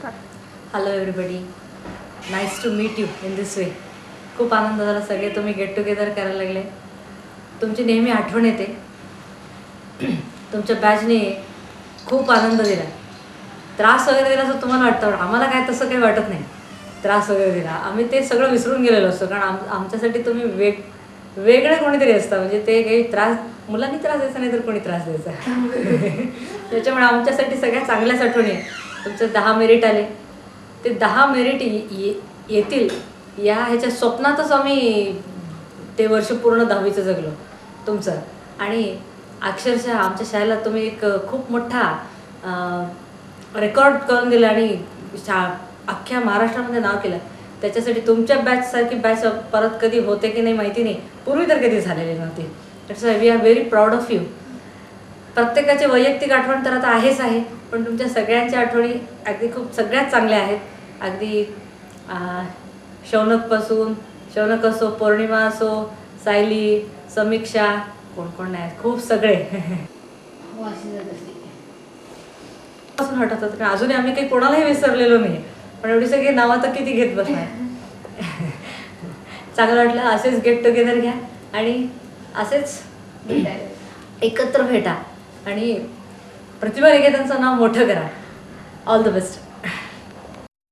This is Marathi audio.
Hello everybody, nice to meet you in this way. खूप आनंद झाला, सगळे तुम्ही गेट टुगेदर करायला लागले. तुमची नेहमी आठवण येते. तुमच्या बॅचने खूप आनंद दिला. त्रास वगैरे दिला असं तुम्हाला वाटतं, आम्हाला काय तसं काही वाटत नाही. त्रास वगैरे दिला, आम्ही ते सगळं विसरून गेलेलो असतो, कारण आमच्यासाठी तुम्ही वेगळे कोणीतरी असतं. म्हणजे ते काही त्रास, मुलांनी त्रास द्यायचा नाही तर कोणी त्रास द्यायचा. त्याच्यामुळे आमच्यासाठी सगळ्या चांगल्याच आठवणी आहे. तुमचे 10 मेरिट आले, ते 10 मेरिट येतील या ह्याच्या स्वप्नातच आम्ही ते वर्ष पूर्ण 10वीचं जगलो तुमचं. आणि अक्षरशः आमच्या शाळेला तुम्ही एक खूप मोठा रेकॉर्ड करून दिला आणि अख्ख्या महाराष्ट्रामध्ये नाव केलं. त्याच्यासाठी तुमच्या बॅचसारखी बॅच परत कधी होते की नाही माहिती नाही, पूर्वी तर कधी झालेली नव्हती. That's why we are very proud of you. प्रत्येकाची वैयक्तिक आठवण तर आता आहेच आहे, पण तुमच्या सगळ्यांच्या आठवणी अगदी खूप सगळ्यात चांगल्या आहेत. अगदी शौनक असो, पौर्णिमा असो, सायली, समीक्षा, कोण कोण नाही, खूप सगळे पासून हटत होतं. कारण अजूनही आम्ही काही कोणालाही विसरलेलो नाही, पण एवढी सगळी नावं तर किती घेत बसणार. चांगलं वाटलं. असेच गेट टुगेदर घ्या आणि असेच एकत्र भेटा आणि प्रतिभा निकेतनचं नाव मोठं करा. All the best.